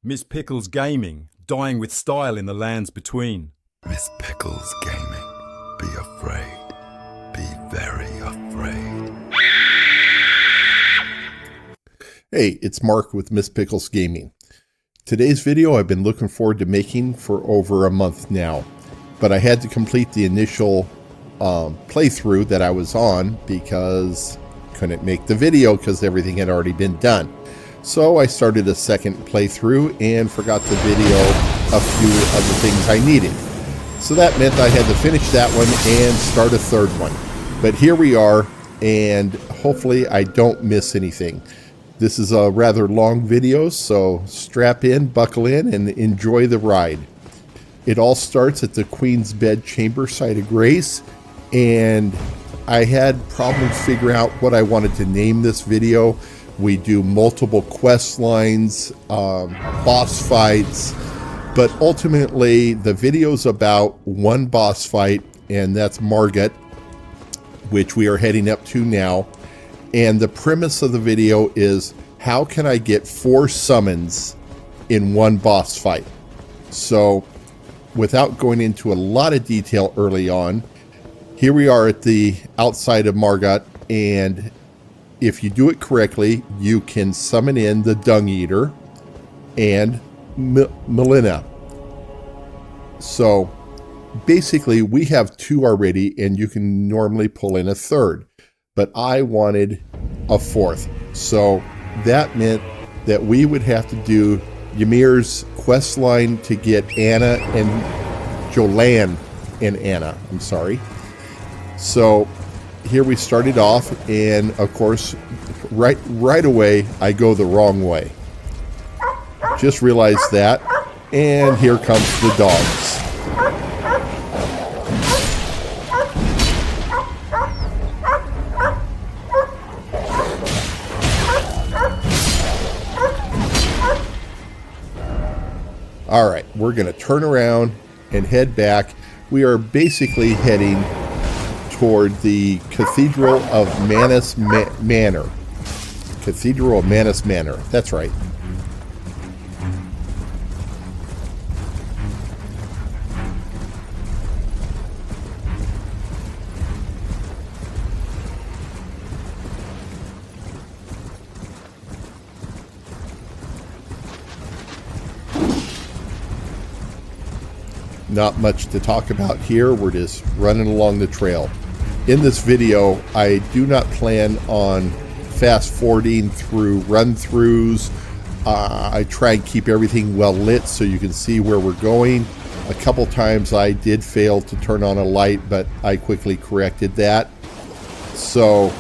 Miss Pickles Gaming, dying with style in the lands between. Miss Pickles Gaming, be afraid. Be very afraid. Hey, it's Mark with Miss Pickles Gaming. Today's video I've been looking forward to making for over a month now, but I had to complete the initial playthrough that I was on because couldn't make the video because everything had already been done. So I started a second playthrough and forgot to video a few of the things I needed. So that meant I had to finish that one and start a third one. But here we are, and hopefully I don't miss anything. This is a rather long video, so strap in, buckle in, and enjoy the ride. It all starts at the Queen's Bed Chamber site of Grace, and I had problems figuring out what I wanted to name this video. We do multiple quest lines, boss fights, but ultimately the video's about one boss fight, and that's Margit, which we are heading up to now. And the premise of the video is, how can I get 4 summons in one boss fight? So without going into a lot of detail early on, here we are at the outside of Margit, and if you do it correctly, you can summon in the Dung Eater and Melina. So basically we have 2 already, and you can normally pull in a third, but I wanted a 4th. So that meant that we would have to do Ymir's quest line to get Anna and Joanne and Anna. I'm sorry. So here we started off, and of course, right away, I go the wrong way. Just realized that, and here comes the dogs. All right, we're going to turn around and head back. We are basically heading toward the Cathedral of Manus Manor. Cathedral of Manus Manor, that's right. Not much to talk about here. We're just running along the trail. In this video, I do not plan on fast forwarding through run-throughs. I try and keep everything well lit so you can see where we're going. A couple times I did fail to turn on a light, but I quickly corrected that. So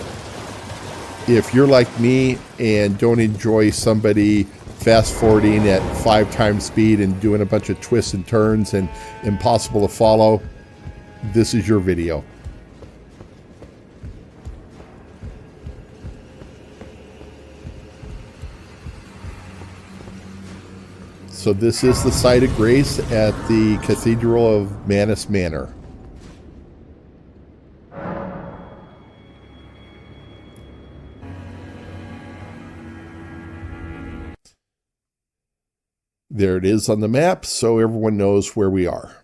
if you're like me and don't enjoy somebody fast forwarding at 5 times speed and doing a bunch of twists and turns and impossible to follow, this is your video. So this is the site of Grace at the Cathedral of Manus Manor. There it is on the map, so everyone knows where we are.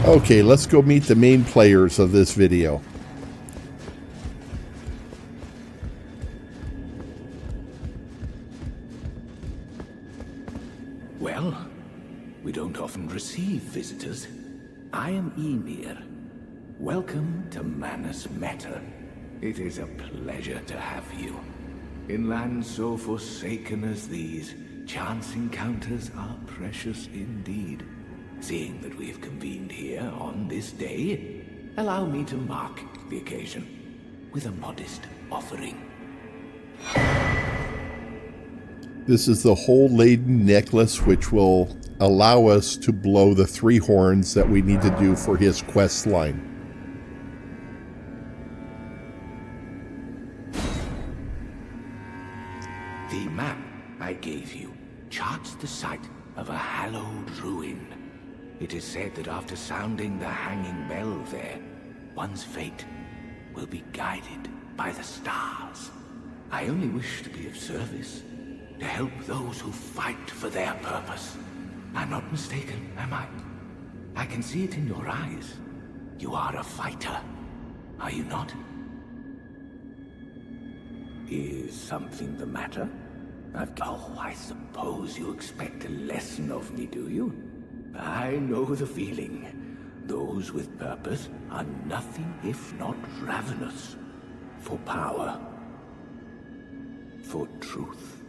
Okay, let's go meet the main players of this video. Well, we don't often receive visitors. I am Ymir. Welcome to Manus Metyr. It is a pleasure to have you. In lands so forsaken as these, chance encounters are precious indeed. Seeing that we have convened here on this day, allow me to mark the occasion with a modest offering. This is the hole-laden necklace, which will allow us to blow the 3 horns that we need to do for his quest line. The map I gave you charts the site of a hallowed ruin. It is said that after sounding the hanging bell there, one's fate will be guided by the stars. I only wish to be of service, to help those who fight for their purpose. I'm not mistaken, am I? I can see it in your eyes. You are a fighter, are you not? Is something the matter? Oh, I suppose you expect a lesson of me, do you? I know the feeling. Those with purpose are nothing if not ravenous. For power. For truth.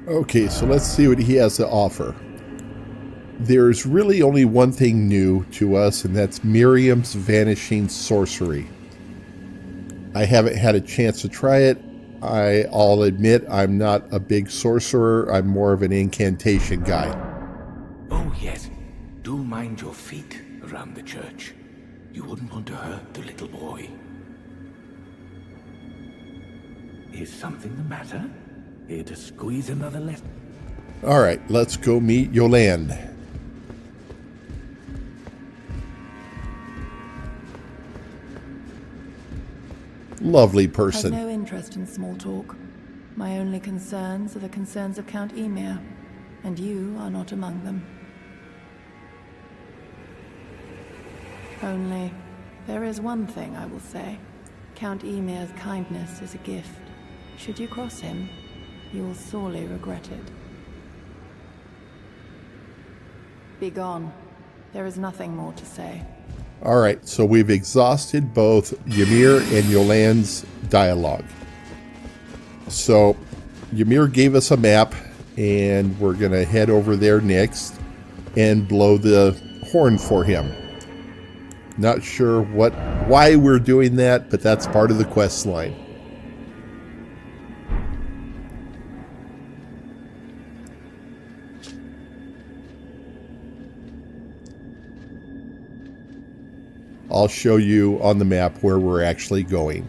Okay, so let's see what he has to offer. There's really only one thing new to us, and that's Miriam's vanishing sorcery. I haven't had a chance to try it. I'll admit I'm not a big sorcerer. I'm more of an incantation guy. Oh yes, do mind your feet around the church. You wouldn't want to hurt the little boy. Is something the matter? Here to squeeze another lesson? All right, let's go meet Jolán. Lovely person. I have no interest in small talk. My only concerns are the concerns of Count Ymir, and you are not among them. Only, there is one thing I will say. Count Ymir's kindness is a gift. Should you cross him, you will sorely regret it. Be gone. There is nothing more to say. All right, so we've exhausted both Ymir and Jolán's dialogue. So Ymir gave us a map, and we're going to head over there next and blow the horn for him. Not sure why we're doing that, but that's part of the quest line. I'll show you on the map where we're actually going.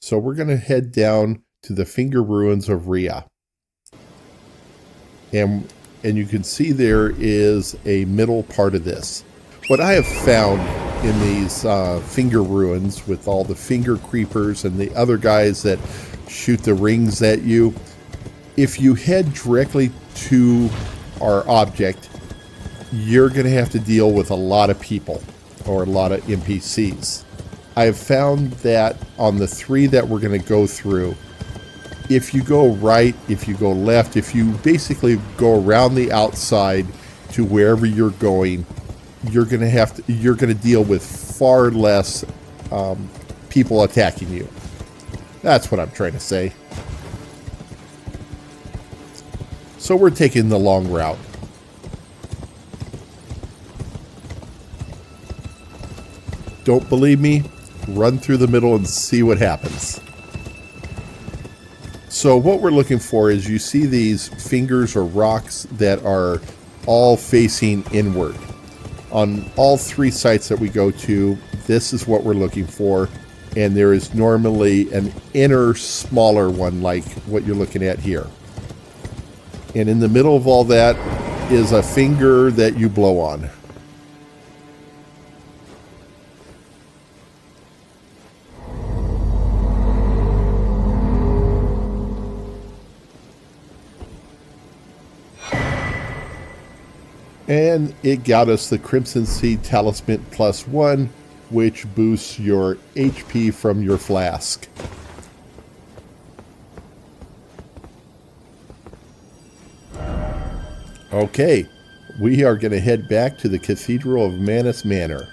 So we're going to head down to the Finger Ruins of Rhea. And you can see there is a middle part of this. What I have found in these Finger Ruins with all the finger creepers and the other guys that shoot the rings at you, if you head directly to our object, you're going to have to deal with a lot of people or a lot of NPCs. I have found that on the 3 that we're going to go through, if you go right, if you go left, if you basically go around the outside to wherever you're going, you're going to deal with far less people attacking you. That's what I'm trying to say. So we're taking the long route. Don't believe me? Run through the middle and see what happens. So what we're looking for is you see these fingers or rocks that are all facing inward. On all 3 sites that we go to, this is what we're looking for. And there is normally an inner smaller one like what you're looking at here. And in the middle of all that is a finger that you blow on. And it got us the Crimson Seed Talisman +1, which boosts your HP from your flask. Okay, we are going to head back to the Cathedral of Manus Manor.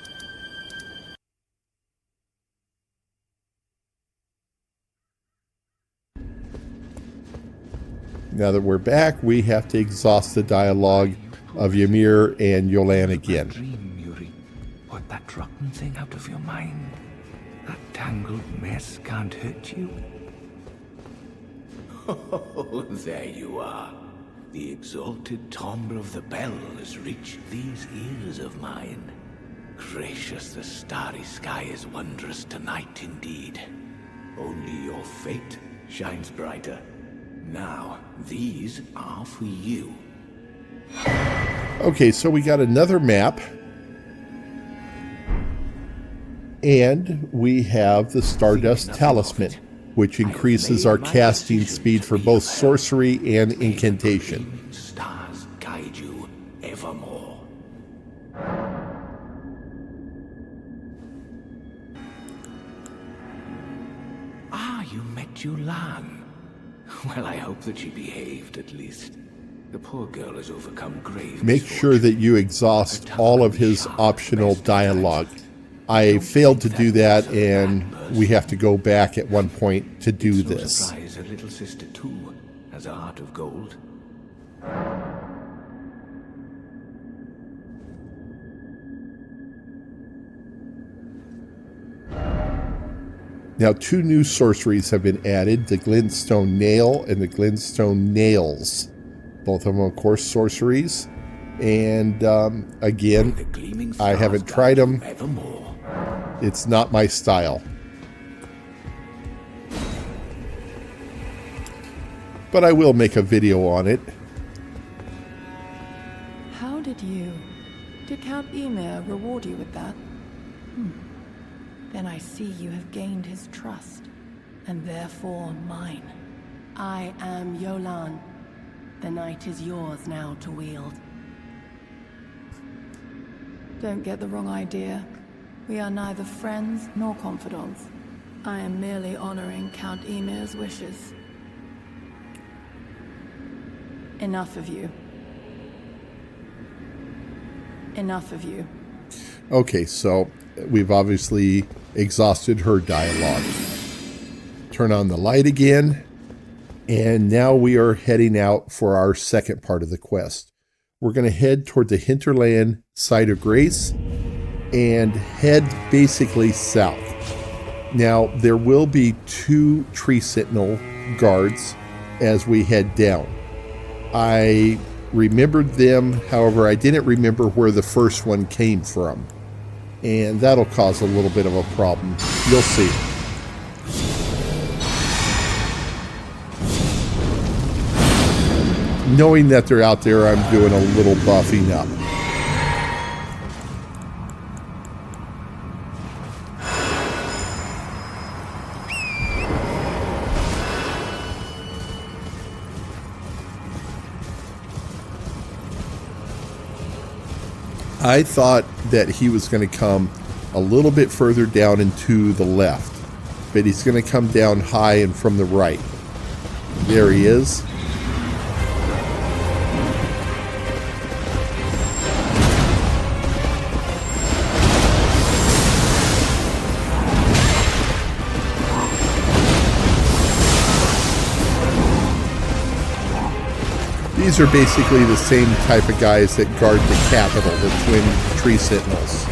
Now that we're back, we have to exhaust the dialogue of Ymir and Jolán again. Dream, Yuri. Put that rotten thing out of your mind. That tangled mess can't hurt you. Oh, there you are. The exalted timbre of the bell has reached these ears of mine. Gracious, the starry sky is wondrous tonight indeed. Only your fate shines brighter. Now, these are for you. Okay, so we got another map. And we have the Stardust Talisman, which increases our casting speed for both sorcery and incantation. Stars guide you evermore. Ah, you met Jolán. Well, I hope that she behaved at least. The poor girl has overcome grave Make sure that you exhaust all of his optional dialogue. I failed to do that, and we have to go back at one point to do this. Surprise, her little sister too has a heart of gold. Now, 2 new sorceries have been added, the Glintstone Nail and the Glintstone Nails. Both of them, of course, sorceries. And again, I haven't tried them. It's not my style. But I will make a video on it. How did Count Ymir reward you with that? Then I see you have gained his trust, and therefore mine. I am Jolán. The night is yours now to wield. Don't get the wrong idea. We are neither friends nor confidants. I am merely honoring Count Ymir's wishes. Enough of you. Enough of you. Okay, so we've obviously exhausted her dialogue. Turn on the light again. And now we are heading out for our second part of the quest. We're going to head toward the Hinterland site of grace and head basically south. Now, there will be 2 tree sentinel guards as we head down. I remembered them, however, I didn't remember where the first one came from. And that'll cause a little bit of a problem. You'll see. Knowing that they're out there, I'm doing a little buffing up. I thought that he was going to come a little bit further down and to the left, but he's going to come down high and from the right. There he is. These are basically the same type of guys that guard the capital, the twin tree sentinels.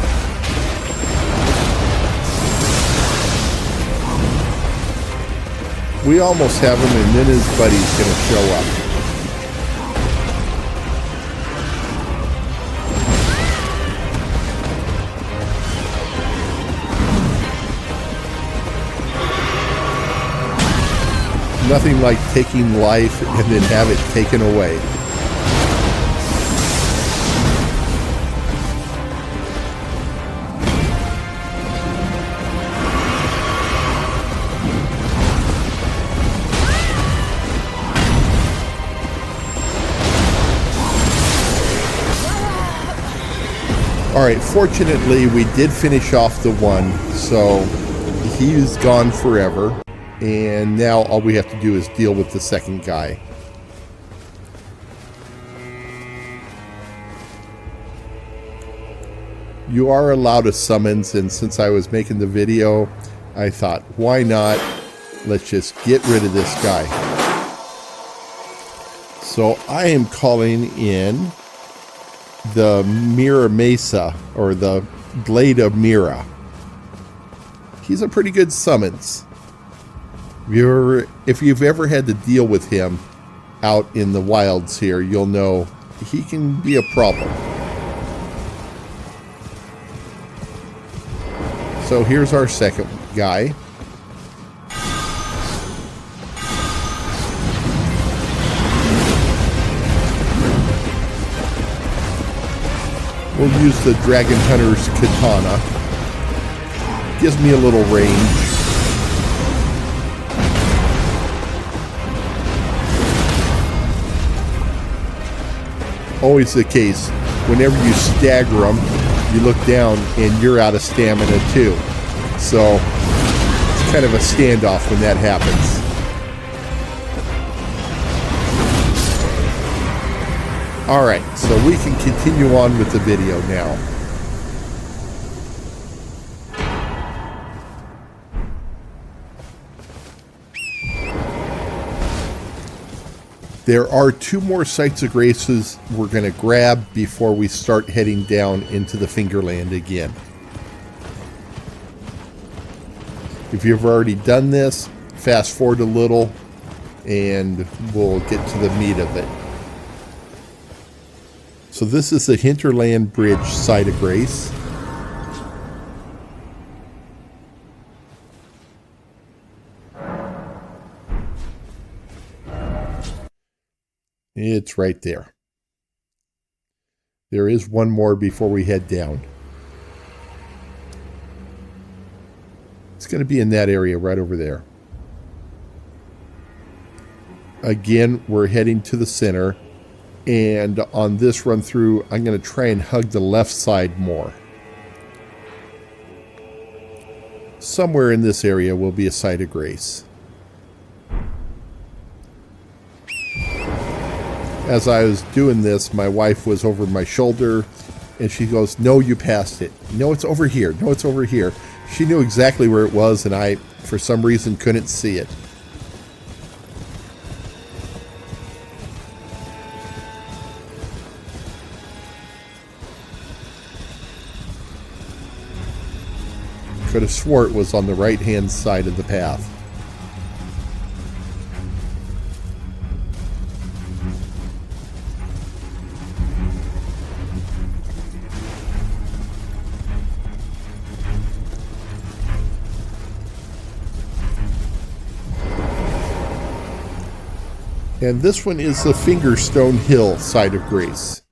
We almost have him, and then his buddy's going to show up. Nothing like taking life and then have it taken away. All right, fortunately, we did finish off the one, so he's gone forever. And now all we have to do is deal with the second guy. You are allowed a summons, and since I was making the video, I thought, why not? Let's just get rid of this guy. So I am calling in the Mira Mesa, or the Blade of Mira. He's a pretty good summons. If you've ever had to deal with him out in the wilds here, you'll know he can be a problem. So here's our second guy. We'll use the Dragon Hunter's Katana. Gives me a little range. Always the case. Whenever you stagger them, you look down and you're out of stamina too. So it's kind of a standoff when that happens. Alright, so we can continue on with the video now. There are 2 more sites of graces we're going to grab before we start heading down into the Fingerland again. If you've already done this, fast forward a little and we'll get to the meat of it. So this is the Hinterland Bridge site of grace. It's right there. There is one more before we head down. It's going to be in that area right over there. Again, we're heading to the center. And on this run through, I'm going to try and hug the left side more. Somewhere in this area will be a site of grace. As I was doing this, my wife was over my shoulder and she goes, "No, you passed it. No, it's over here. No, it's over here." She knew exactly where it was and I, for some reason, couldn't see it. Could have swore it was on the right-hand side of the path. And this one is the Fingerstone Hill side of grace.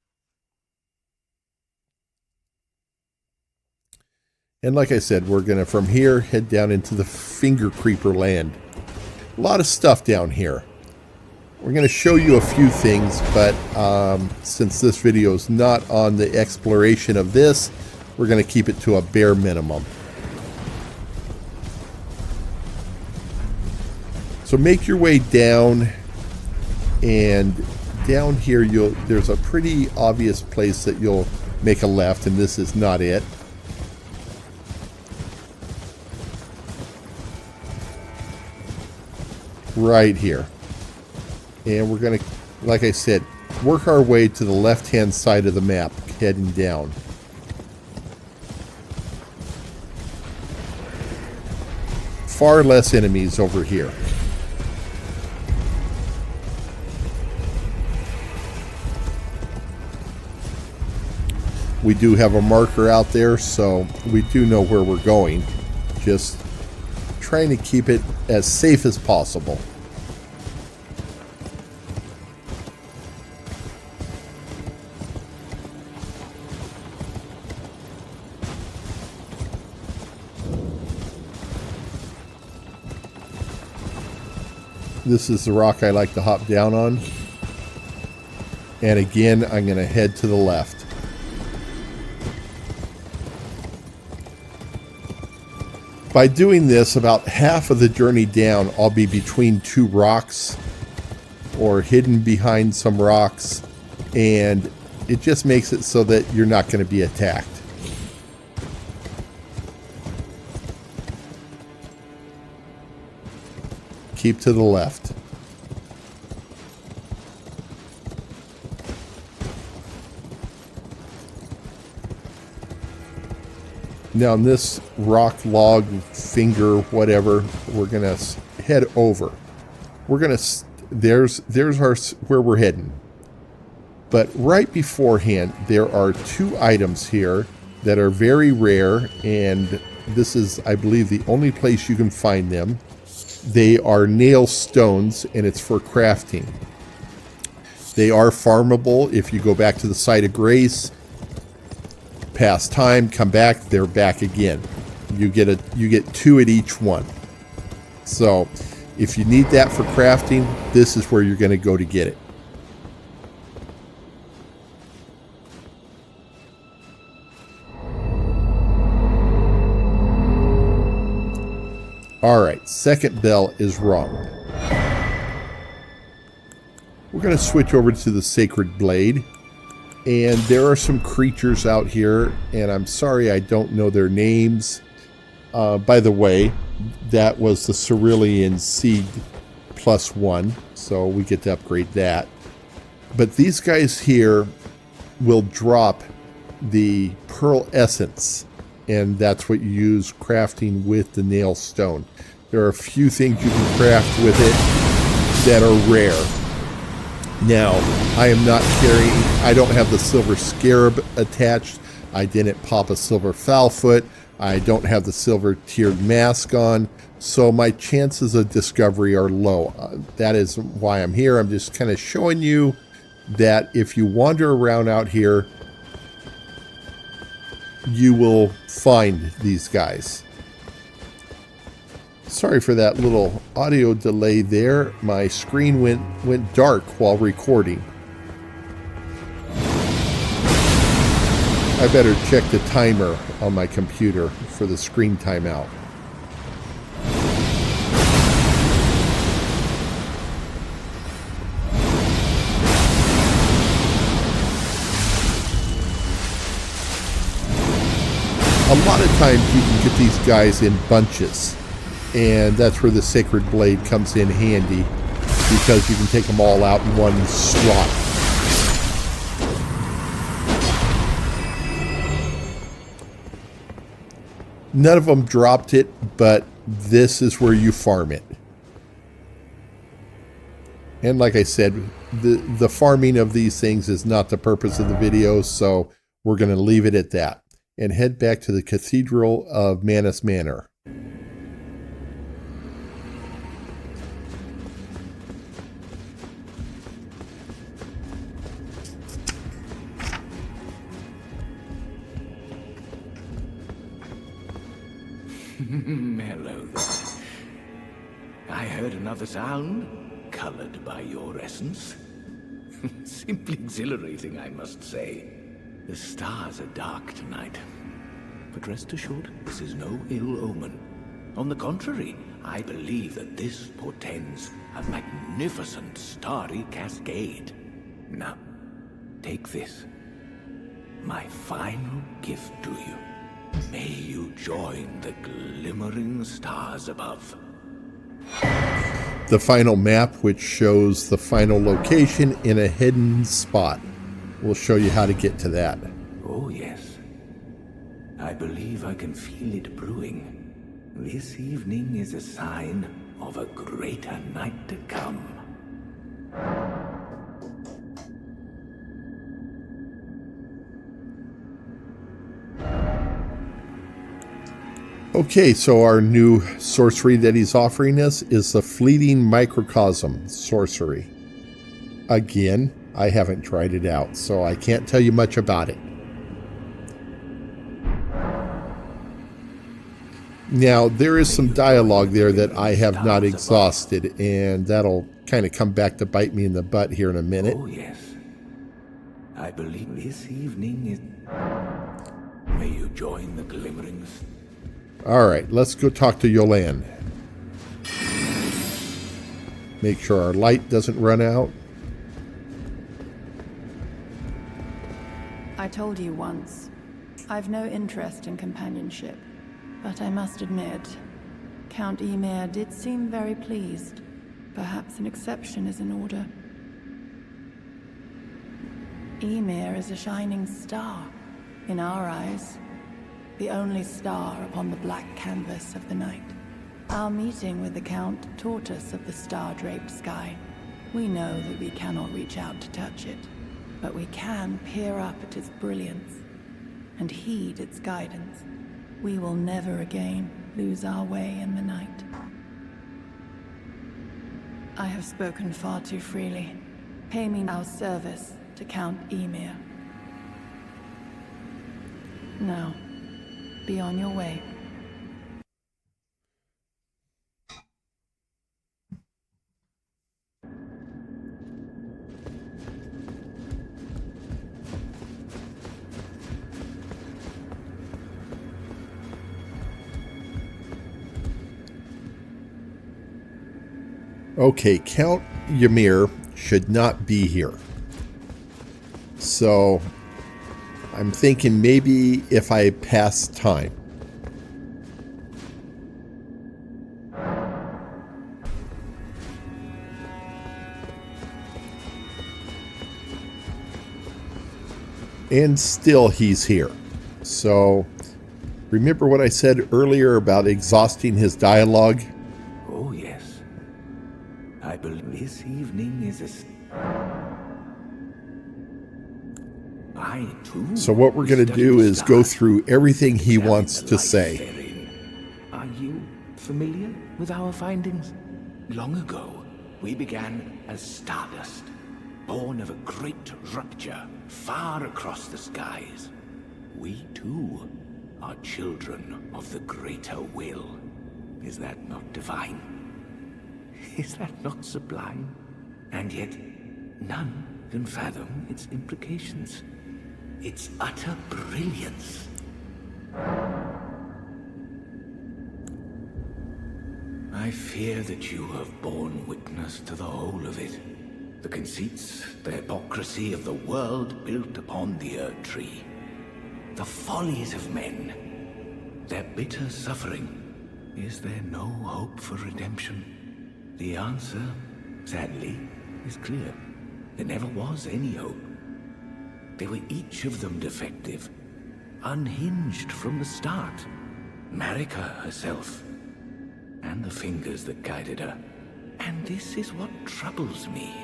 And like I said, we're going to, from here, head down into the Finger Creeper land. A lot of stuff down here. We're going to show you a few things, but since this video is not on the exploration of this, we're going to keep it to a bare minimum. So make your way down, and down here there's a pretty obvious place that you'll make a left, and this is not it. Right here. And we're going to, like I said, work our way to the left-hand side of the map, heading down. Far less enemies over here. We do have a marker out there, so we do know where we're going. Just trying to keep it as safe as possible. This is the rock I like to hop down on. And again, I'm going to head to the left. By doing this, about half of the journey down, I'll be between 2 rocks or hidden behind some rocks, and it just makes it so that you're not going to be attacked. Keep to the left. Now, in this rock, log, finger, whatever, we're going to head over. We're going to, there's our, where we're heading. But right beforehand, there are 2 items here that are very rare, and this is, I believe, the only place you can find them. They are nail stones, and it's for crafting. They are farmable if you go back to the site of grace. pass time, come back, they're back again. You get 2 at each one. So if you need that for crafting, this is where you're going to go to get it. Alright, second bell is rung. We're going to switch over to the Sacred Blade. And there are some creatures out here, and I'm sorry I don't know their names. By the way, that was the Cerulean Seed +1, so we get to upgrade that. But these guys here will drop the Pearl Essence, and that's what you use crafting with the Nail Stone. There are a few things you can craft with it that are rare. Now, I am not carrying, I don't have the Silver Scarab attached. I didn't pop a Silver Foulfoot. I don't have the Silver Tiered Mask on. So my chances of discovery are low. That is why I'm here. I'm just kind of showing you that if you wander around out here, you will find these guys. Sorry for that little audio delay there. My screen went dark while recording. I better check the timer on my computer for the screen timeout. A lot of times you can get these guys in bunches. And that's where the Sacred Blade comes in handy, because you can take them all out in one slot. None of them dropped it, but this is where you farm it. And like I said, the farming of these things is not the purpose of the video, so we're going to leave it at that. And head back to the Cathedral of Manus Manor. Hello there. I heard another sound, colored by your essence. Simply exhilarating, I must say. The stars are dark tonight. But rest assured, this is no ill omen. On the contrary, I believe that this portends a magnificent starry cascade. Now, take this. My final gift to you. May you join the glimmering stars above. The final map, which shows the final location in a hidden spot. We'll show you how to get to that. Oh, yes. I believe I can feel it brewing. This evening is a sign of a greater night to come. Okay, so our new sorcery that he's offering us is the Fleeting Microcosm sorcery. Again, I haven't tried it out, so I can't tell you much about it. Now, there is some dialogue there that I have not exhausted, and that'll kind of come back to bite me in the butt here in a minute. Oh, yes. I believe this evening is... May you join the glimmerings. All right, let's go talk to Jolán. Make sure our light doesn't run out. I told you once, I've no interest in companionship, but I must admit, Count Ymir did seem very pleased. Perhaps an exception is in order. Ymir is a shining star, in our eyes. The only star upon the black canvas of the night. Our meeting with the Count taught us of the star-draped sky. We know that we cannot reach out to touch it, but we can peer up at its brilliance and heed its guidance. We will never again lose our way in the night. I have spoken far too freely. Pay me our service to Count Ymir. Now, be on your way. Okay, Count Ymir should not be here. So, I'm thinking maybe if I pass time. And still he's here. So, remember what I said earlier about exhausting his dialogue? Oh, yes. I believe this evening is I, too. So what we're going to do is go through everything he wants to say. Are you familiar with our findings? Long ago, we began as stardust, born of a great rupture far across the skies. We, too, are children of the greater will. Is that not divine? Is that not sublime? And yet, none can fathom its implications. Its utter brilliance. I fear that you have borne witness to the whole of it. The conceits, the hypocrisy of the world built upon the Earth Tree. The follies of men. Their bitter suffering. Is there no hope for redemption? The answer, sadly, is clear. There never was any hope. They were each of them defective, unhinged from the start. Marika herself, and the fingers that guided her. And this is what troubles me.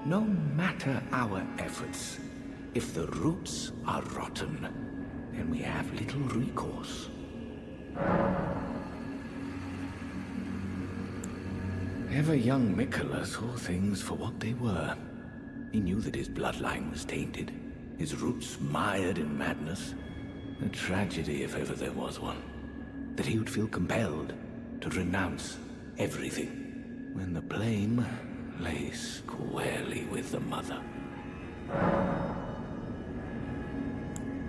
No matter our efforts, if the roots are rotten, then we have little recourse. Ever young Mikola saw things for what they were. He knew that his bloodline was tainted, his roots mired in madness. A tragedy if ever there was one. That he would feel compelled to renounce everything when the blame lay squarely with the mother.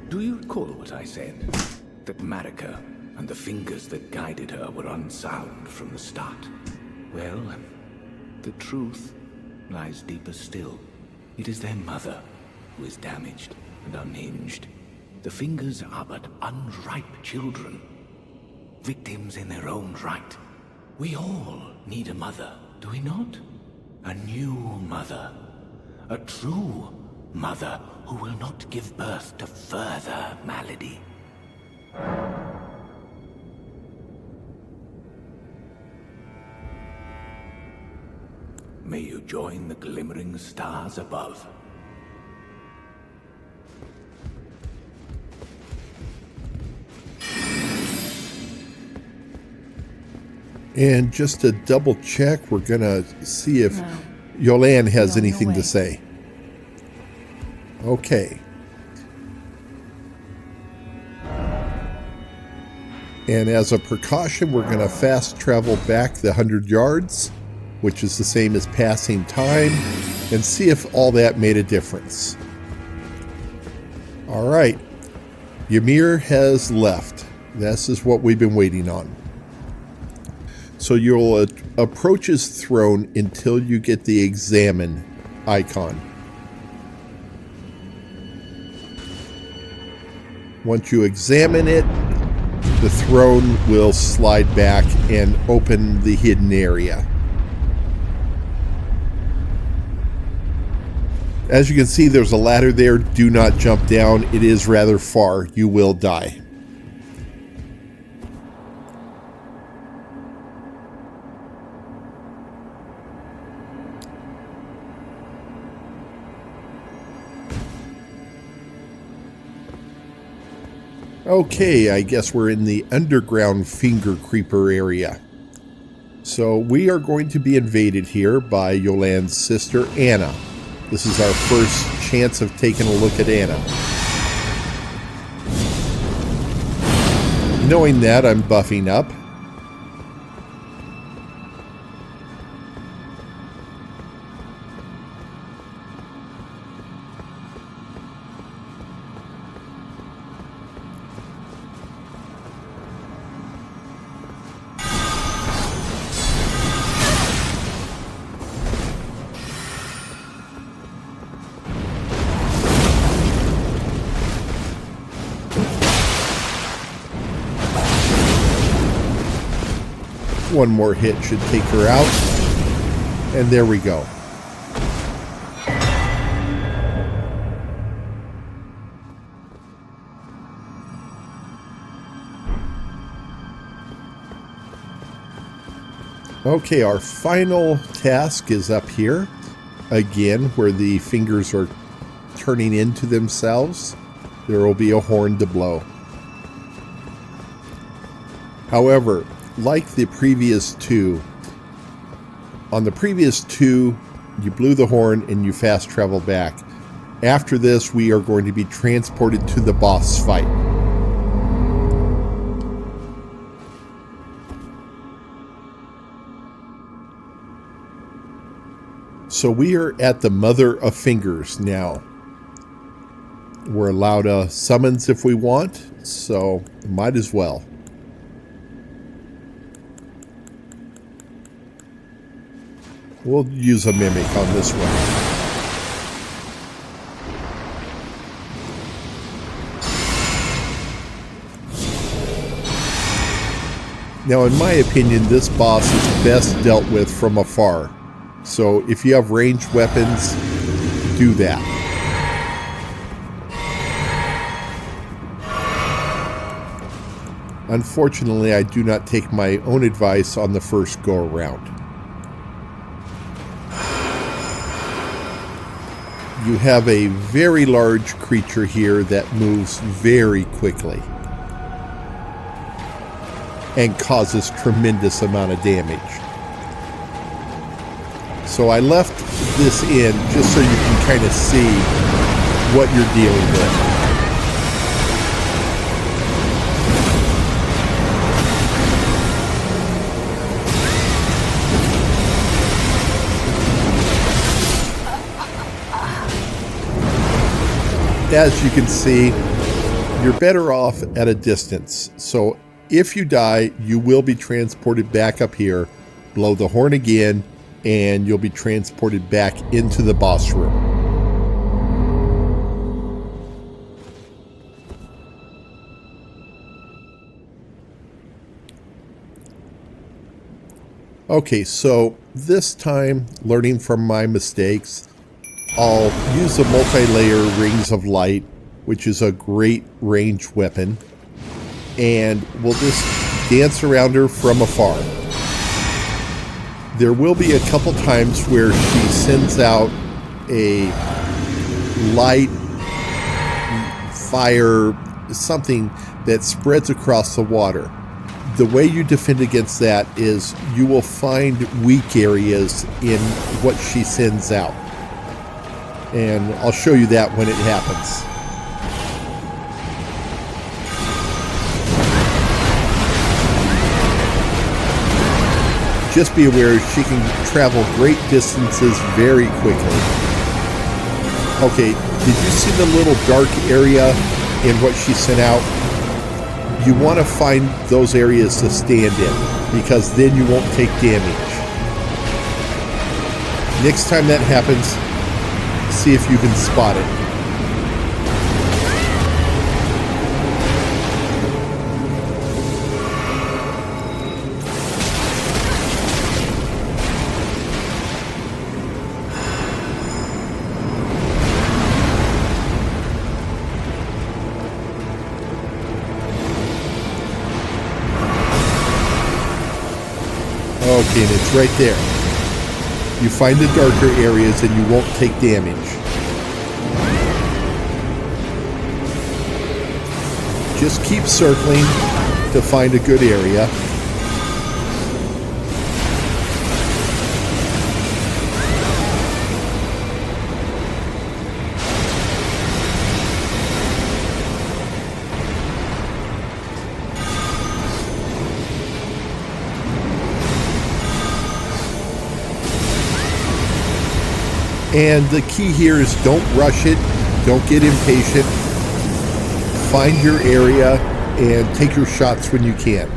Do you recall what I said? That Marika and the fingers that guided her were unsound from the start? Well, the truth lies deeper still. It is their mother who is damaged and unhinged. The fingers are but unripe children, victims in their own right. We all need a mother, do we not? A new mother, a true mother who will not give birth to further malady. May you join the glimmering stars above. And just to double check, we're going to see if Jolán has anything to say. Okay. And as a precaution, we're going to fast travel back the 100 yards, which is the same as passing time, and see if all that made a difference. All right. Ymir has left. This is what we've been waiting on. So you'll approach his throne until you get the examine icon. Once you examine it, the throne will slide back and open the hidden area. As you can see, there's a ladder there. Do not jump down. It is rather far. You will die. Okay, I guess we're in the underground finger creeper area. So we are going to be invaded here by Jolán's sister, Anna. This is our first chance of taking a look at Anna. knowing that, I'm buffing up. One more hit should take her out. And there we go. Okay, our final task is up here. Again, where the fingers are turning into themselves. There will be a horn to blow. However, like the previous two, on the previous two, you blew the horn and you fast travel back. After this, we are going to be transported to the boss fight. So we are at the Mother of Fingers now. We're allowed summons if we want, so might as well. We'll use a mimic on this one. Now, in my opinion, this boss is best dealt with from afar. So if you have ranged weapons, do that. Unfortunately, I do not take my own advice on the first go around. You have a very large creature here that moves very quickly and causes tremendous amount of damage. So I left this in just so you can kind of see what you're dealing with. As you can see, you're better off at a distance. So if you die, you will be transported back up here, blow the horn again, and you'll be transported back into the boss room. Okay, so this time, learning from my mistakes, I'll use the multi-layer Rings of Light, which is a great range weapon, and we'll just dance around her from afar. There will be a couple times where she sends out a light, fire, something that spreads across the water. The way you defend against that is you will find weak areas in what she sends out. And I'll show you that when it happens. Just be aware she can travel great distances very quickly. Okay, did you see the little dark area in what she sent out? You want to find those areas to stand in, because then you won't take damage. Next time that happens, see if you can spot it. Okay, and it's right there. You find the darker areas and you won't take damage. Just keep circling to find a good area. And the key here is don't rush it. Don't get impatient. Find your area and take your shots when you can.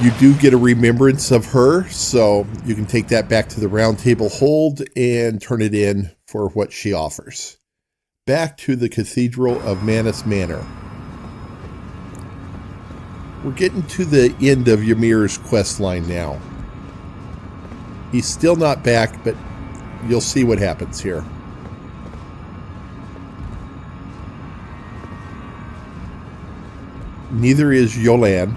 You do get a remembrance of her, so you can take that back to the round table hold and turn it in for what she offers. Back to the Cathedral of Manus Manor. We're getting to the end of Ymir's quest line now. He's still not back, but you'll see what happens here. Neither is Jolán.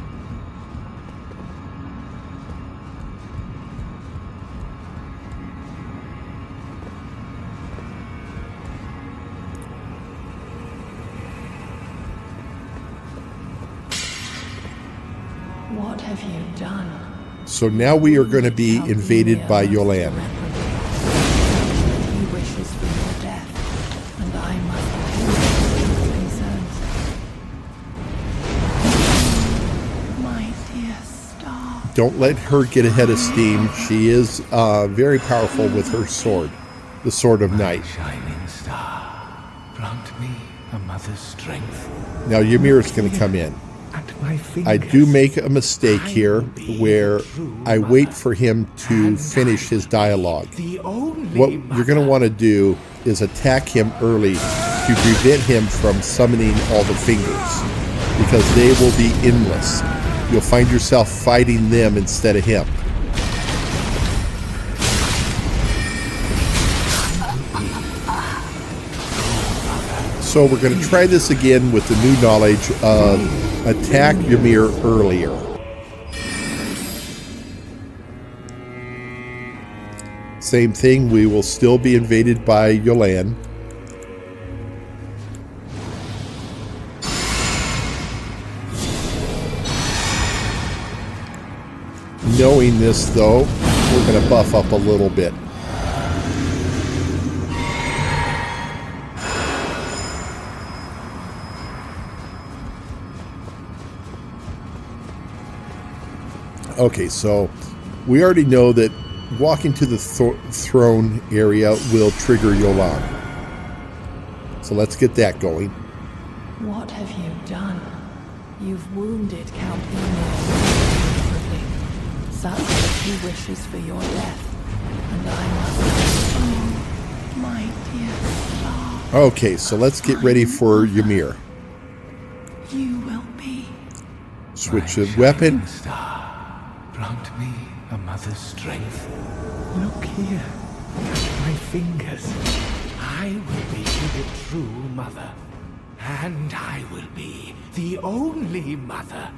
What have you done? So now we are going to be invaded by Jolán. He wishes for your death, and I must attend to his concerns. My dear star. Don't let her get ahead of steam. She is very powerful with her sword, the Sword of Night. Shining star, grant me a mother's strength. Now Ymir is going to come in. I do make a mistake here where I wait for him to finish his dialogue. What you're going to want to do is attack him early to prevent him from summoning all the fingers, because they will be endless. You'll find yourself fighting them instead of him. So we're going to try this again with the new knowledge of attack Ymir earlier. Same thing, we will still be invaded by Jolán. Knowing this though, we're going to buff up a little bit. Okay, so we already know that walking to the throne area will trigger Jolán. So let's get that going. What have you done? You've wounded Count Ymir irreparably, such that he wishes for your death, and I must. Oh, my dear star. Okay, so let's get ready for Ymir. You will be. Switch of weapon. Grant me a mother's strength. Look here, touch my fingers. I will be the true mother, and I will be the only mother.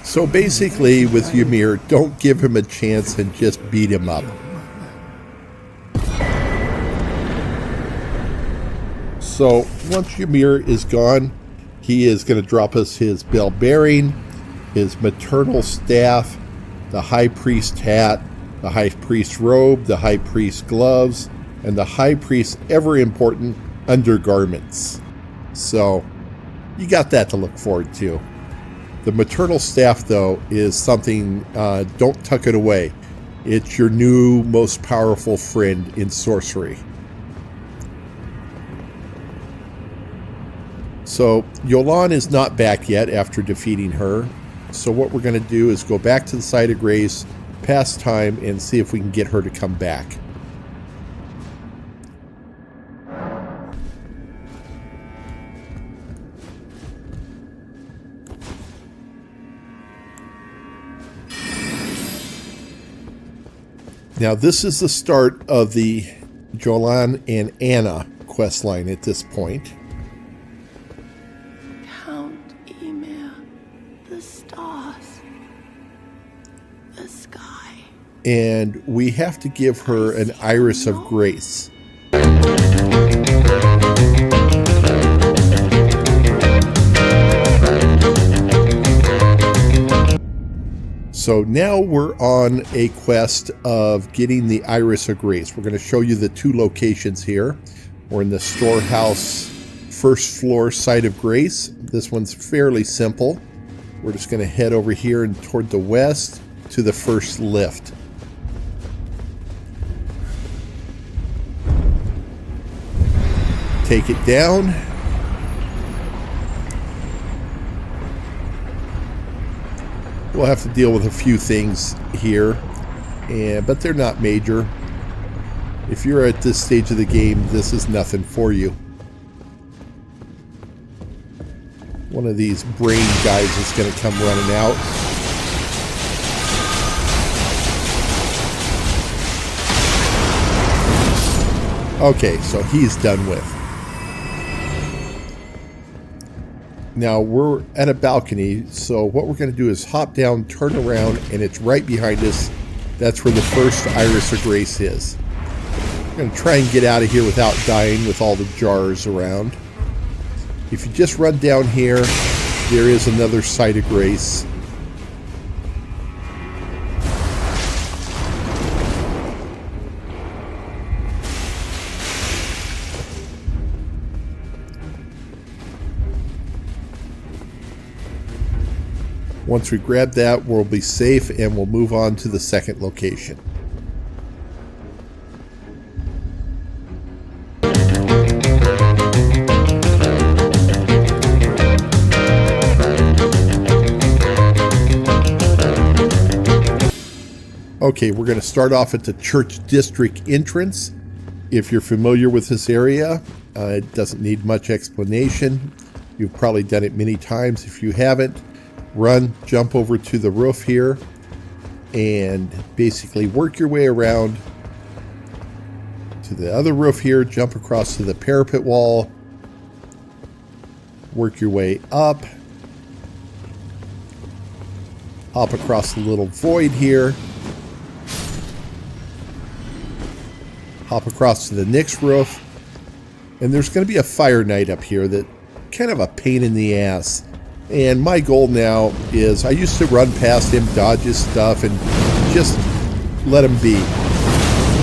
So basically with Ymir, don't give him a chance and just beat him up. So once Ymir is gone, he is going to drop us his bell bearing, his maternal staff, the high priest hat, the high priest robe, the high priest gloves, and the high priest ever important undergarments. So you got that to look forward to. The maternal staff, though, is something, don't tuck it away. It's your new most powerful friend in sorcery. So Jolán is not back yet after defeating her. So what we're going to do is go back to the site of grace, pass time, and see if we can get her to come back. Now this is the start of the Joanne and Anna questline at this point. Count Ymir, the stars, the sky. And we have to give her an iris of grace. So now we're on a quest of getting the Iris of Grace. We're going to show you the two locations here. We're in the storehouse first floor site of Grace. This one's fairly simple. We're just going to head over here and toward the west to the first lift. Take it down. We'll have to deal with a few things here, but they're not major. If you're at this stage of the game, this is nothing for you. One of these brain guys is going to come running out. Okay, so he's done with. Now we're at a balcony, so what we're going to do is hop down, turn around, and it's right behind us. That's where the first Iris of Grace is. I'm going to try and get out of here without dying with all the jars around. If you just run down here, there is another site of Grace. Once we grab that, we'll be safe and we'll move on to the second location. Okay, we're going to start off at the Church District entrance. If you're familiar with this area, it doesn't need much explanation. You've probably done it many times. If you haven't, run, jump over to the roof here, and basically work your way around to the other roof here, jump across to the parapet wall, work your way up, hop across the little void here, hop across to the next roof, and there's going to be a fire knight up here that kind of a pain in the ass. And my goal now is, I used to run past him, dodge his stuff, and just let him be.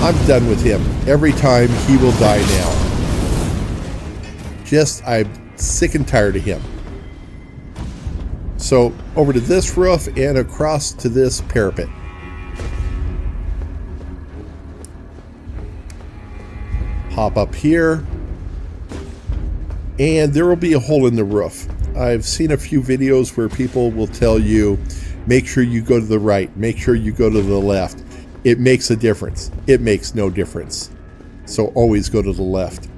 I'm done with him. Every time he will die now. I'm sick and tired of him. So over to this roof and across to this parapet. Hop up here. And there will be a hole in the roof. I've seen a few videos where people will tell you, make sure you go to the right, make sure you go to the left. It makes a difference. It makes no difference. So always go to the left.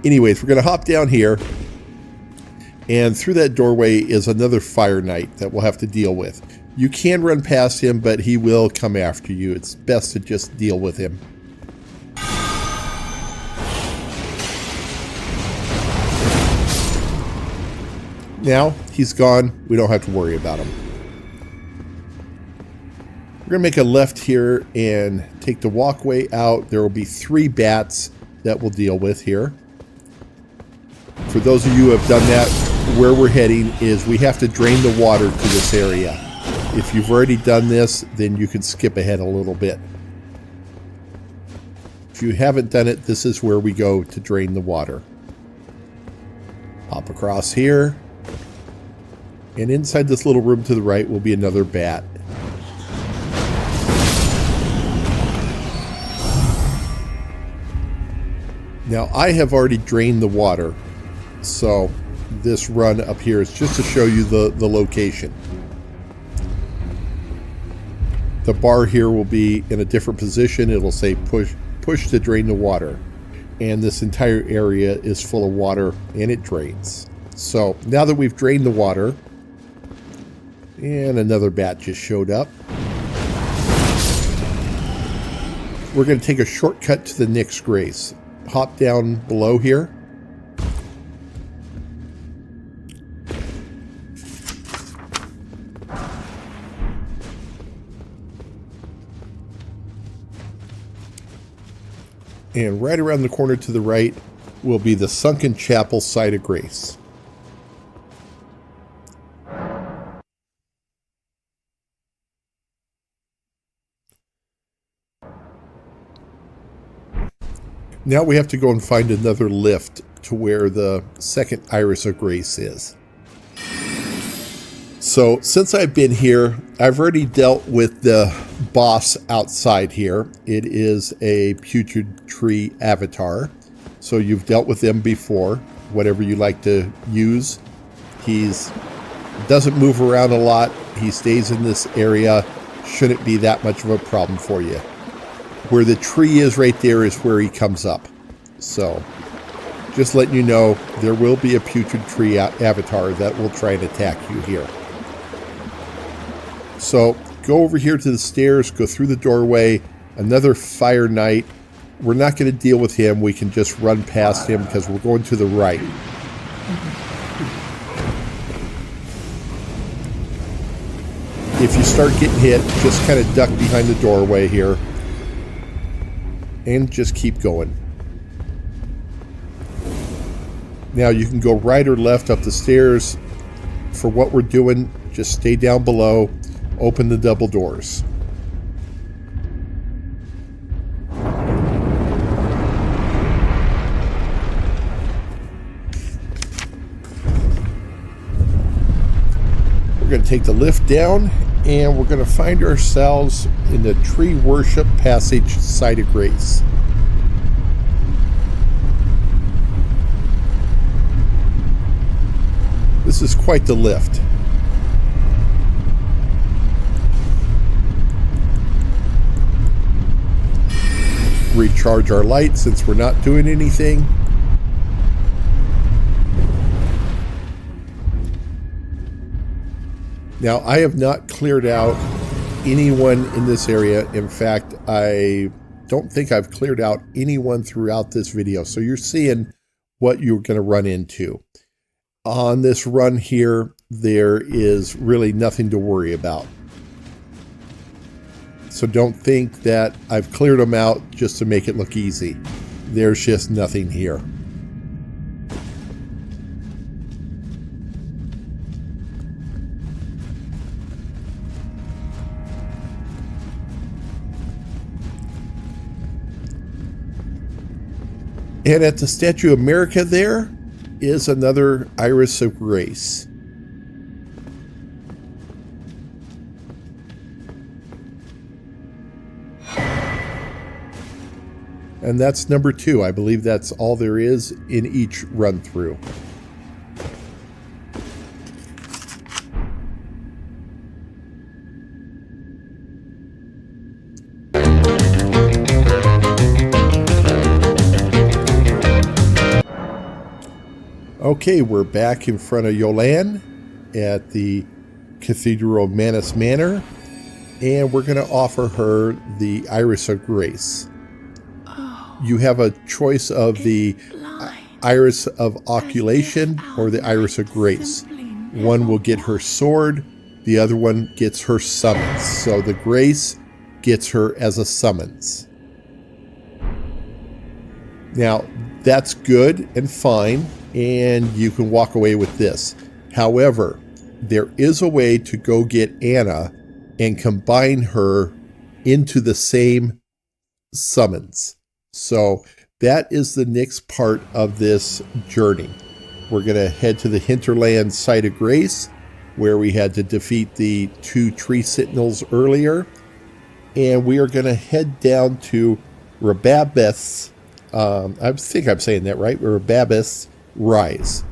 Anyways, we're going to hop down here. And through that doorway is another fire knight that we'll have to deal with. You can run past him, but he will come after you. It's best to just deal with him. Now he's gone. We don't have to worry about him. We're going to make a left here and take the walkway out. There will be 3 bats that we'll deal with here. For those of you who have done that, where we're heading is we have to drain the water to this area. If you've already done this, then you can skip ahead a little bit. If you haven't done it, this is where we go to drain the water. Hop across here. And inside this little room to the right will be another bat. Now I have already drained the water, so this run up here is just to show you the location. The bar here will be in a different position. It'll say push to drain the water. And this entire area is full of water and it drains. So now that we've drained the water, and another bat just showed up. We're going to take a shortcut to the Nyx Grace. Hop down below here. And right around the corner to the right will be the Sunken Chapel site of Grace. Now we have to go and find another lift to where the second Iris of Grace is. So since I've been here, I've already dealt with the boss outside here. It is a putrid tree avatar. So you've dealt with them before, whatever you like to use. He's doesn't move around a lot. He stays in this area. Shouldn't be that much of a problem for you. Where the tree is right there is where he comes up. So just letting you know, there will be a putrid tree avatar that will try and attack you here. So go over here to the stairs, go through the doorway, another fire knight. We're not going to deal with him. We can just run past him because we're going to the right. If you start getting hit, just kind of duck behind the doorway here. And just keep going. Now you can go right or left up the stairs. For what we're doing, just stay down below. Open the double doors. We're going to take the lift down, and we're going to find ourselves in the Tree Worship Passage Site of Grace. This is quite the lift. Recharge our light since we're not doing anything. Now, I have not cleared out anyone in this area. In fact, I don't think I've cleared out anyone throughout this video. So you're seeing what you're going to run into. On this run here, there is really nothing to worry about. So don't think that I've cleared them out just to make it look easy. There's just nothing here. And at the Statue of America there is another Iris of Grace. And that's number 2. I believe that's all there is in each run through. Okay, we're back in front of Jolán at the Cathedral of Manus Manor, and we're going to offer her the Iris of Grace. You have a choice of the Iris of Occultation or the Iris of Grace. One will get her sword, the other one gets her summons. So the Grace gets her as a summons. Now, that's good and fine, and you can walk away with this. However, there is a way to go get Anna and combine her into the same summons. So that is the next part of this journey. We're going to head to the Hinterland Site of Grace, where we had to defeat the 2 tree sentinels earlier. And we are going to head down to Rababeth's, I think I'm saying that right, Rababeth's Rise.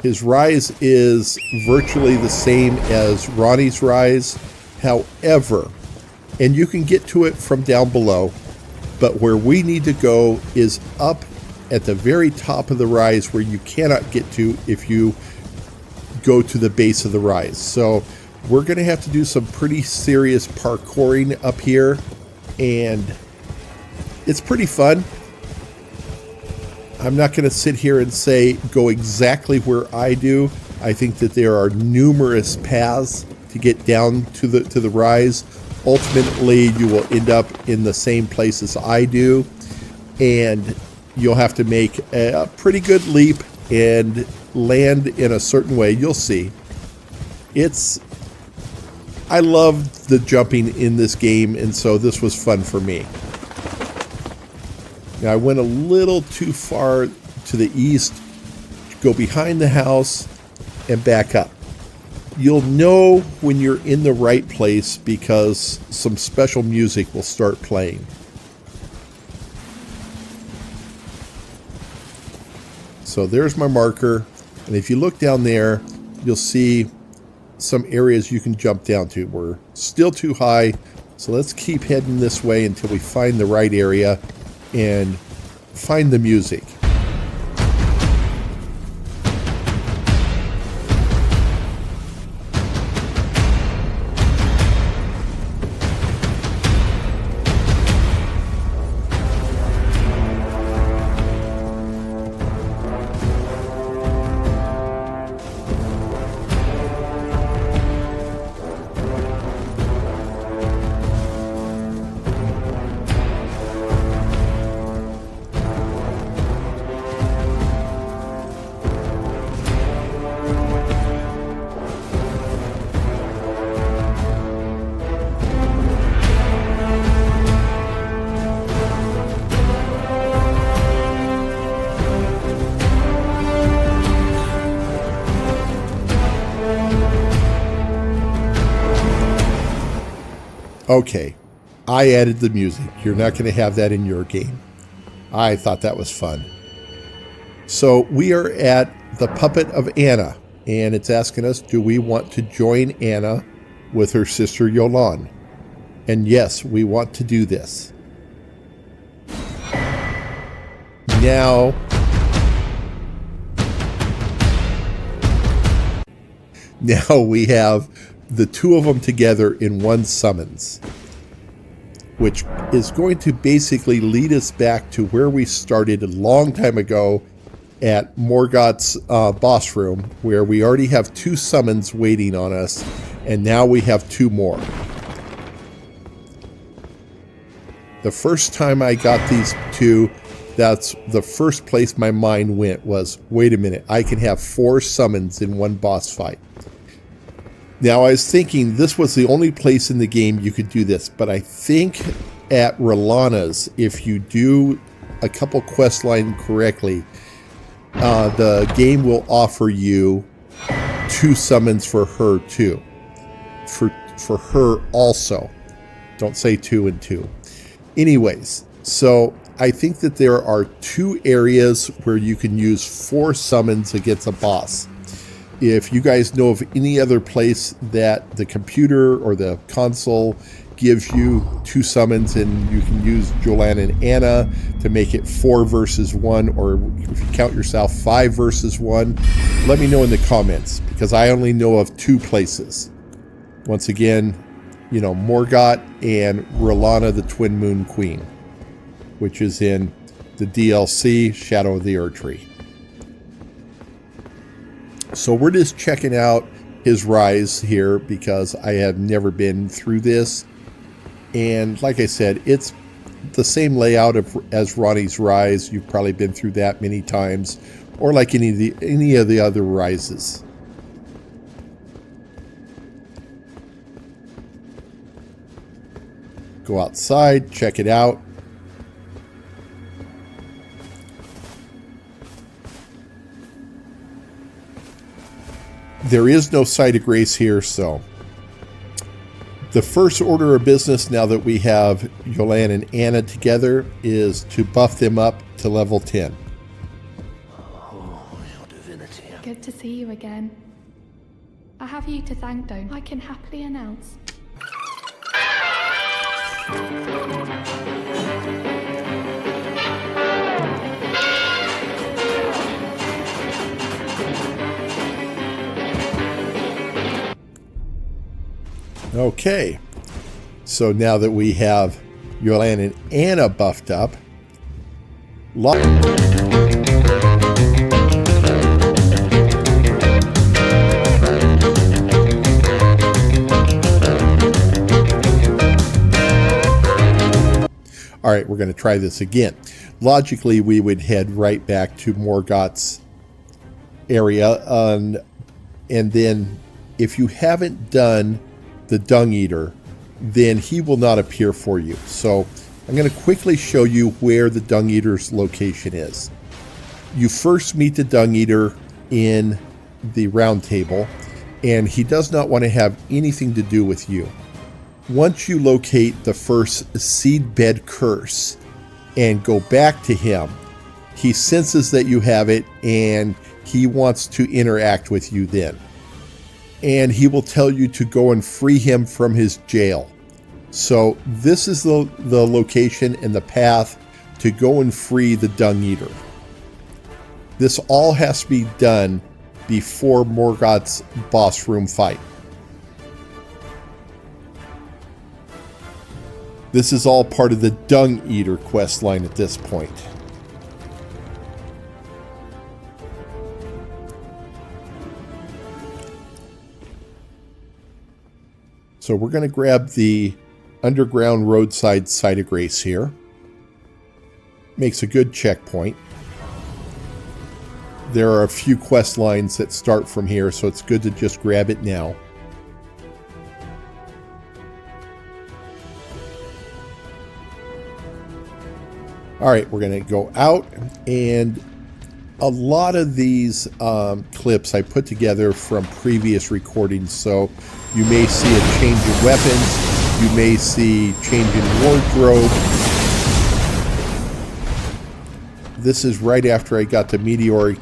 His rise is virtually the same as Ronnie's rise. However, and you can get to it from down below, but where we need to go is up at the very top of the rise where you cannot get to if you go to the base of the rise. So we're going to have to do some pretty serious parkouring up here, and it's pretty fun. I'm not going to sit here and say go exactly where I do. I think that there are numerous paths to get down to the rise. Ultimately, you will end up in the same place as I do, and you'll have to make a pretty good leap and land in a certain way. You'll see. I love the jumping in this game, and so this was fun for me. Now I went a little too far to the east, go behind the house and back up. You'll know when you're in the right place because some special music will start playing. So there's my marker, and if you look down there, you'll see some areas you can jump down to. We're still too high, so let's keep heading this way until we find the right area and find the music. Okay, I added the music. You're not going to have that in your game. I thought that was fun. So we are at the Puppet of Anna, and it's asking us, do we want to join Anna with her sister Jolán? And yes, we want to do this. Now we have the two of them together in one summons, which is going to basically lead us back to where we started a long time ago at Morgoth's boss room, where we already have two summons waiting on us, and now we have two more. The first time I got these two, that's the first place my mind went was, wait a minute, I can have 4 summons in one boss fight. Now, I was thinking this was the only place in the game you could do this, but I think at R'hllana's, if you do a couple quest line correctly, the game will offer you 2 summons for her too. For her also. Don't say 2 and 2. Anyways, so I think that there are 2 areas where you can use 4 summons against a boss. If you guys know of any other place that the computer or the console gives you 2 summons and you can use Joanne and Anna to make it 4 versus 1, or if you count yourself 5 versus 1, let me know in the comments, because I only know of 2 places. Once again, you know, Morgoth and R'hllana the Twin Moon Queen, which is in the DLC Shadow of the Erdtree. So we're just checking out his rise here because I have never been through this. And like I said, it's the same layout as Ronnie's Rise. You've probably been through that many times, or like any of the other rises. Go outside, check it out. There is no site of grace here, so the first order of business now that we have Joanne and Anna together is to buff them up to level 10. Oh, your divinity. Good to see you again. I have you to thank, don't I? Can happily announce. Okay, so now that we have Joanne and Anna buffed up, all right, we're going to try this again. Logically, we would head right back to Morgoth's area, and then if you haven't done the Dung Eater, then he will not appear for you. So I'm going to quickly show you where the Dung Eater's location is. You first meet the Dung Eater in the round table, and he does not want to have anything to do with you. Once you locate the first seedbed curse and go back to him, he senses that you have it and he wants to interact with you then. And he will tell you to go and free him from his jail. So this is the location and the path to go and free the Dung Eater. This all has to be done before Morgoth's boss room fight. This is all part of the Dung Eater quest line at this point. So we're going to grab the underground roadside site of grace here. Makes a good checkpoint. There are a few quest lines that start from here, so it's good to just grab it now. Alright, we're going to go out, and a lot of these clips I put together from previous recordings, so you may see a change in weapons, you may see change in wardrobe. This is right after I got the Meteoric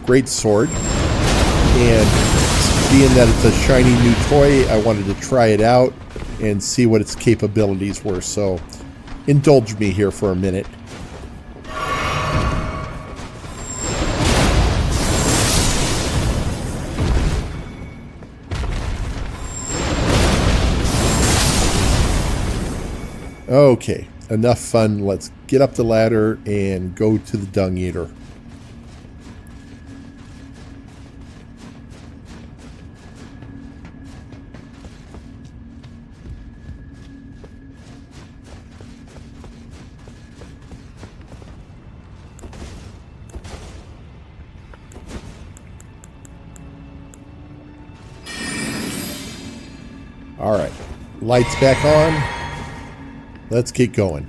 Greatsword, and being that it's a shiny new toy, I wanted to try it out and see what its capabilities were, so indulge me here for a minute. Okay, enough fun. Let's get up the ladder and go to the Dung Eater. All right, lights back on. Let's get going.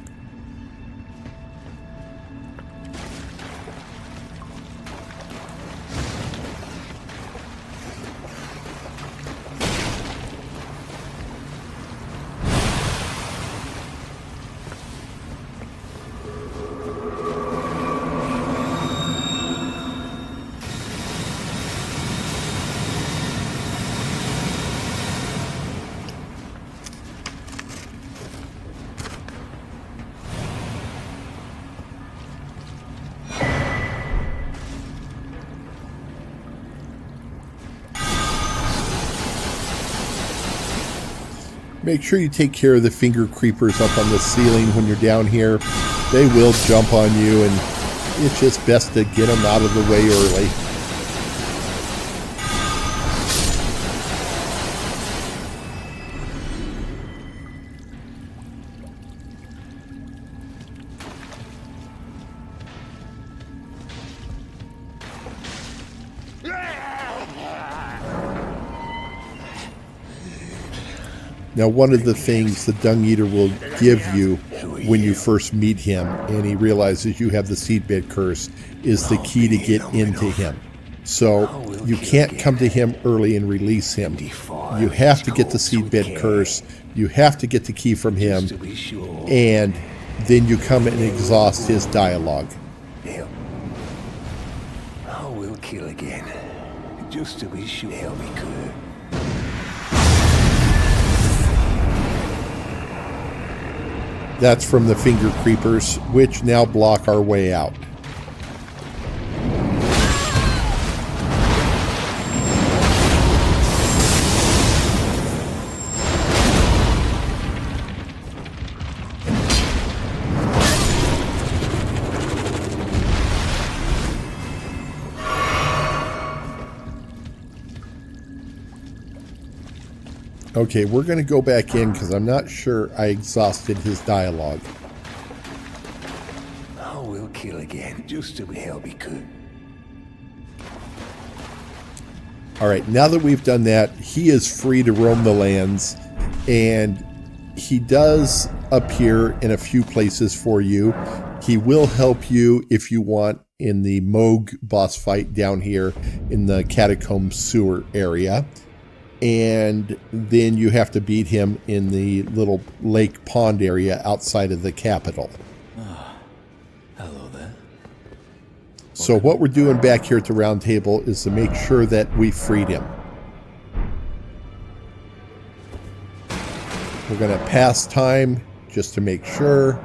Make sure you take care of the finger creepers up on the ceiling when you're down here. They will jump on you, and it's just best to get them out of the way early. Now, one of the things the Dung Eater will give you when you first meet him and he realizes you have the seedbed curse is the key to get into him. So you can't come to him early and release him. You have to get the seedbed curse, you have to get the key from him, and then you come and exhaust his dialogue. I will kill again, just to be sure we could. That's from the finger creepers, which now block our way out. Okay, we're going to go back in because I'm not sure I exhausted his dialogue. I will kill again, just to hell be good. Alright, now that we've done that, he is free to roam the lands, and he does up here in a few places for you. He will help you if you want in the Moog boss fight down here in the catacomb sewer area. And then you have to beat him in the little lake pond area outside of the capital. Hello there. So what we're doing back here at the round table is to make sure that we freed him. We're going to pass time just to make sure.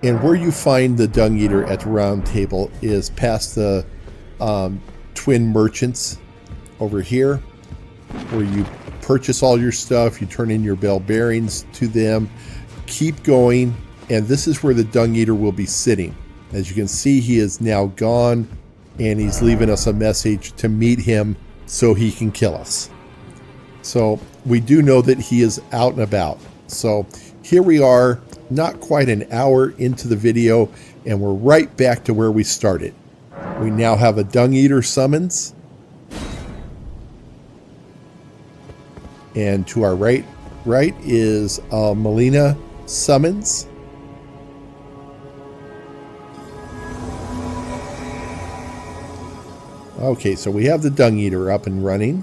And where you find the Dung Eater at the round table is past the twin merchants over here, where you purchase all your stuff, you turn in your bell bearings to them, keep going, and this is where the Dung Eater will be sitting. As you can see, he is now gone, and he's leaving us a message to meet him so he can kill us. So we do know that he is out and about. So here we are, not quite an hour into the video, and we're right back to where we started. We now have a Dung Eater summons. And to our right is Melina summons. Okay, so we have the Dung Eater up and running.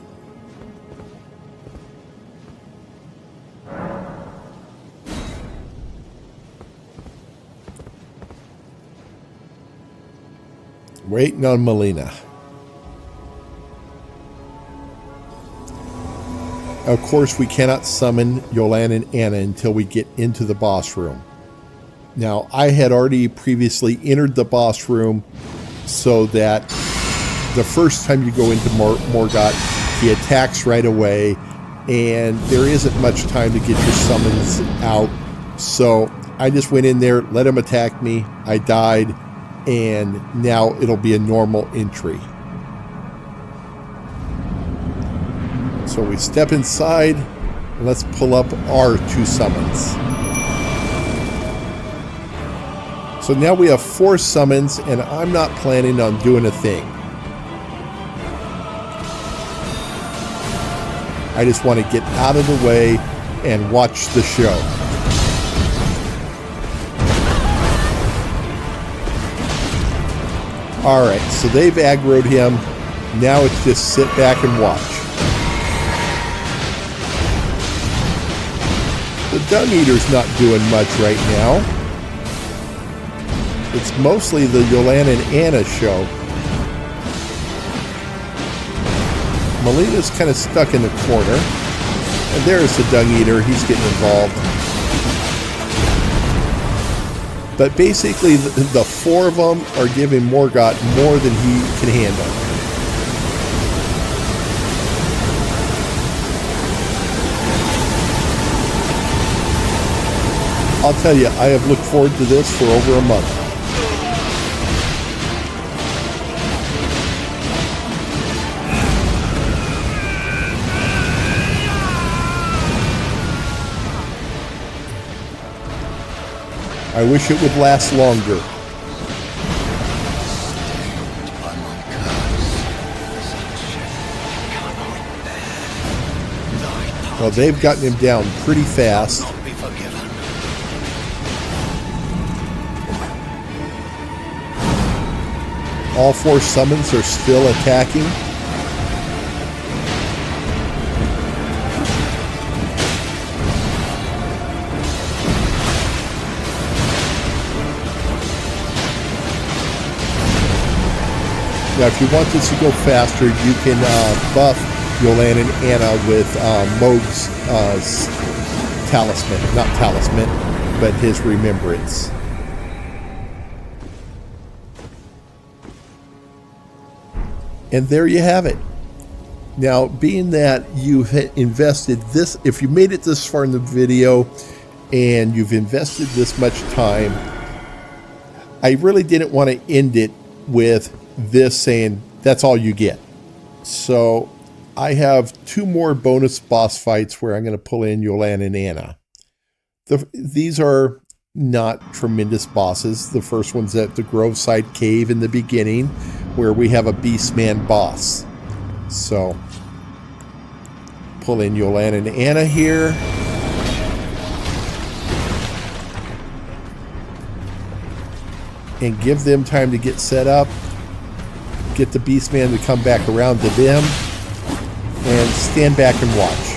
Waiting on Melina. Of course, we cannot summon Joanne and Anna until we get into the boss room. Now, I had already previously entered the boss room so that the first time you go into Morgott, he attacks right away, and there isn't much time to get your summons out. So I just went in there, let him attack me, I died, and now it'll be a normal entry. So we step inside, and let's pull up our 2 summons. So now we have 4 summons, and I'm not planning on doing a thing. I just want to get out of the way and watch the show. Alright, so they've aggroed him. Now it's just sit back and watch. The Dung Eater's not doing much right now. It's mostly the Joanne and Anna show. Melina's kind of stuck in the corner. And there's the Dung Eater. He's getting involved. But basically, the 4 of them are giving Morgott more than he can handle. I'll tell you, I have looked forward to this for over a month. I wish it would last longer. Well, they've gotten him down pretty fast. All 4 summons are still attacking. Now, if you want this to go faster, you can buff Joanne and Anna with Moog's talisman. Not talisman, but his remembrance. And there you have it. Now, being that you've invested this, if you made it this far in the video and you've invested this much time, I really didn't want to end it with this saying that's all you get. So I have 2 more bonus boss fights where I'm going to pull in Joanne and Anna. These are not tremendous bosses. The first one's at the Groveside Cave in the beginning, where we have a Beastman boss. So pull in Joanne and Anna here. And give them time to get set up. Get the Beastman to come back around to them. And stand back and watch.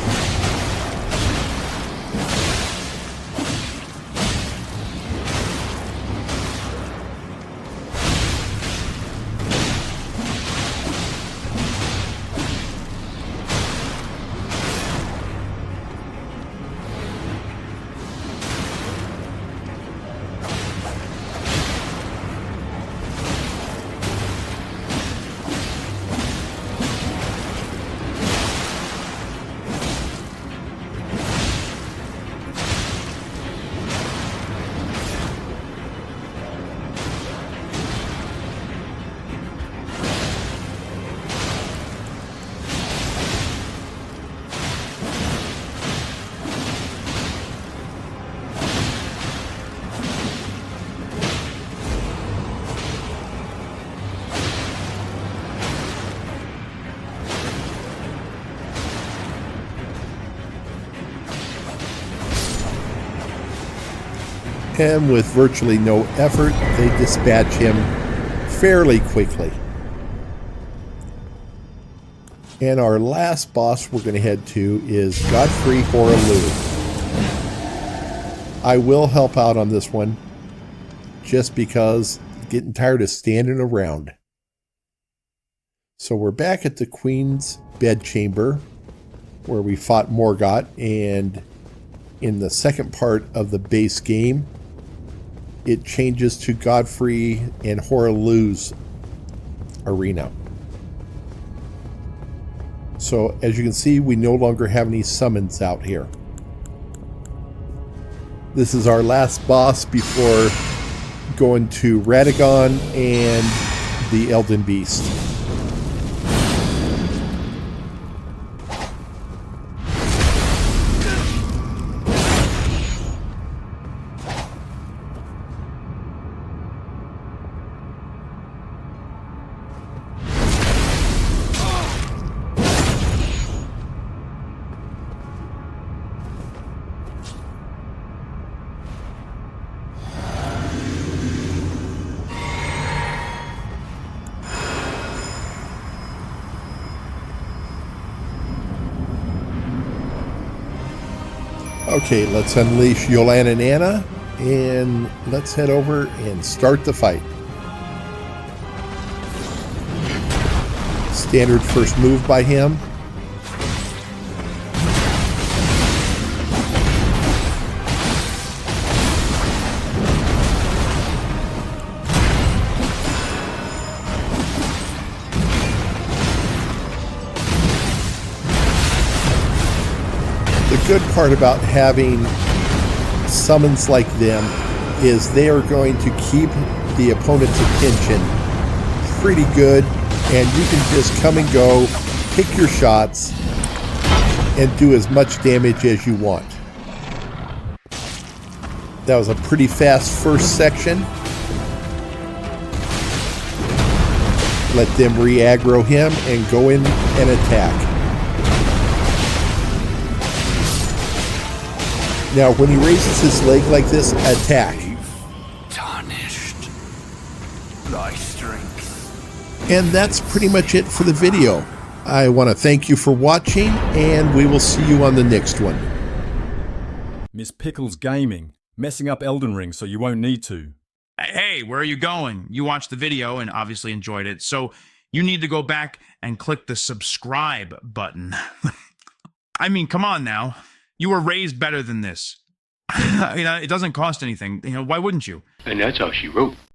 And with virtually no effort, they dispatch him fairly quickly. And our last boss we're going to head to is Godfrey Horaloo. I will help out on this one, just because I'm getting tired of standing around. So we're back at the Queen's bedchamber, where we fought Morgott, and in the second part of the base game, it changes to Godfrey and Horaloo's arena. So as you can see, we no longer have any summons out here. This is our last boss before going to Radagon and the Elden Beast. Okay, let's unleash Joanne and Anna, and let's head over and start the fight. Standard first move by him. The good part about having summons like them is they are going to keep the opponent's attention pretty good, and you can just come and go, pick your shots, and do as much damage as you want. That was a pretty fast first section. Let them re-aggro him and go in and attack. Now, when he raises his leg like this, attack. Tarnished thy strength. And that's pretty much it for the video. I want to thank you for watching, and we will see you on the next one. Miss Pickles Gaming, messing up Elden Ring so you won't need to. Hey, where are you going? You watched the video and obviously enjoyed it, so you need to go back and click the subscribe button. I mean, come on now. You were raised better than this. It doesn't cost anything. Why wouldn't you? And that's all she wrote.